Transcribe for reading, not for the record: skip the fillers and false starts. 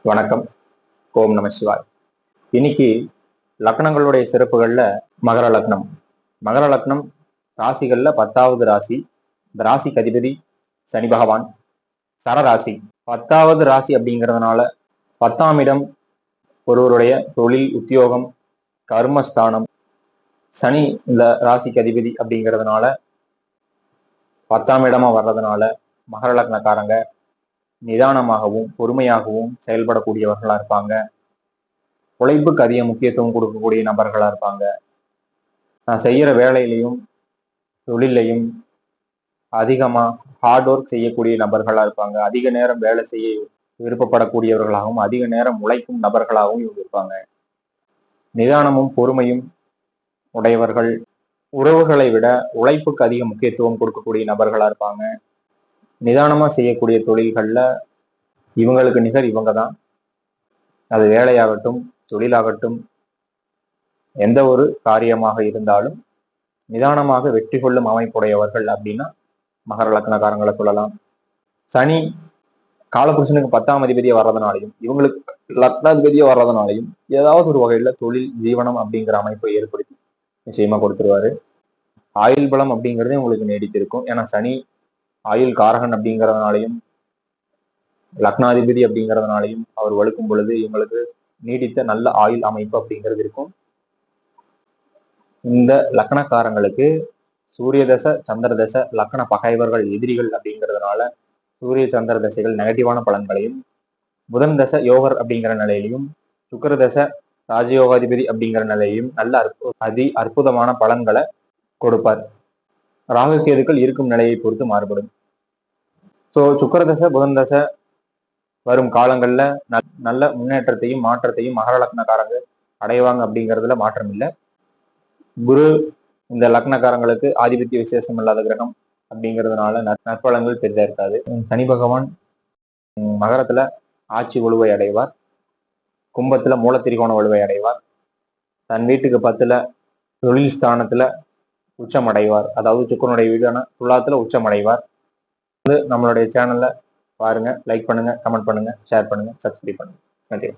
வணக்கம். ஓம் நம சிவாய். இன்னைக்கு லக்னங்களுடைய சிறப்புகள்ல மகர லக்னம். மகர லக்னம் ராசிகள்ல 10வது ராசி. இந்த ராசிக்கு அதிபதி சனி பகவான். சரராசி 10வது ராசி அப்படிங்கிறதுனால 10ஆம் இடம் ஒருவருடைய தொழில், உத்தியோகம், கர்மஸ்தானம். சனி இந்த ராசிக்கு அதிபதி அப்படிங்கிறதுனால 10ஆம் இடமா வர்றதுனால மகர லக்னக்காரங்க நிதானமாகவும் பொறுமையாகவும் செயல்படக்கூடியவர்களா இருப்பாங்க. உழைப்புக்கு அதிக முக்கியத்துவம் கொடுக்கக்கூடிய நபர்களா இருப்பாங்க. நான் செய்யற வேலையிலையும் தொழிலையும் அதிகமா ஹார்ட் ஒர்க் செய்யக்கூடிய நபர்களா இருப்பாங்க. அதிக நேரம் வேலை செய்ய விருப்பப்படக்கூடியவர்களாகவும் அதிக நேரம் உழைக்கும் நபர்களாகவும் இவங்க இருப்பாங்க. நிதானமும் பொறுமையும் உடையவர்கள். உறவுகளை விட உழைப்புக்கு அதிக முக்கியத்துவம் கொடுக்கக்கூடிய நபர்களா இருப்பாங்க. நிதானமா செய்யக்கூடிய தொழில்கள்ல இவங்களுக்கு நிகர் இவங்க தான். அது வேலையாகட்டும், தொழிலாகட்டும், எந்த ஒரு காரியமாக இருந்தாலும் நிதானமாக வெற்றி கொள்ளும் அமைப்புடையவர்கள் அப்படின்னா மகர லக்னக்காரங்களை சொல்லலாம். சனி காலபுருஷனுக்கு 10ஆம் அதிபதியா வர்றதுனாலையும் இவங்களுக்கு லக்னாதிபதியா வர்றதுனாலையும் ஏதாவது ஒரு வகையில தொழில், ஜீவனம் அப்படிங்கிற அமைப்பை ஏற்படுத்தி நிச்சயமா கொடுத்துருவாரு. ஆயுள் பலம் அப்படிங்கிறதே உங்களுக்கு நீடித்திருக்கும். ஏன்னா சனி ஆயுள் காரகன் அப்படிங்கிறதுனாலையும் லக்னாதிபதி அப்படிங்கிறதுனாலையும் அவர் வலுக்கும் பொழுது இவங்களுக்கு நீடித்த நல்ல ஆயுள் அமைப்பு அப்படிங்கிறது இருக்கும். இந்த லக்னக்காரங்களுக்கு சூரிய தசை, சந்திர தசை, லக்ன பகைவர்கள், எதிரிகள் அப்படிங்கிறதுனால சூரிய சந்திர தசைகள் நெகட்டிவான பலன்களையும், புதன் தசை யோகர் அப்படிங்கிற நிலையிலையும், சுக்கர தசை ராஜயோகாதிபதி அப்படிங்கிற நிலையிலையும் நல்ல அற்புதமான பலன்களை கொடுப்பார். ராகு கேதுக்கள் இருக்கும் நிலையை பொறுத்து மாறுபடும். ஸோ சுக்கர தசை, புதன் தசை வரும் காலங்கள்ல நல்ல முன்னேற்றத்தையும் மாற்றத்தையும் மகர லக்னக்காரங்க அடைவாங்க அப்படிங்கிறதுல மாற்றம் இல்லை. குரு இந்த லக்னக்காரங்களுக்கு ஆதிபத்திய விசேஷம் இல்லாத கிரகம் அப்படிங்கிறதுனால நற்பலன்கள் பெரிதா இருக்காது. சனி பகவான் மகரத்துல ஆட்சி வலுவை அடைவார். கும்பத்துல மூலத்திரிகோண வலுவை அடைவார். தன் வீட்டுக்கு 10ல தொழில் ஸ்தானத்துல உச்சம் அடைவார். அதாவது சுக்கரனுடைய வீடான துலாத்துல உச்சம் அடைவார். நம்மளுடைய சேனல்ல பாருங்க, லைக் பண்ணுங்க, கமெண்ட் பண்ணுங்க, ஷேர் பண்ணுங்க, சப்ஸ்கிரைப் பண்ணுங்க. நன்றி.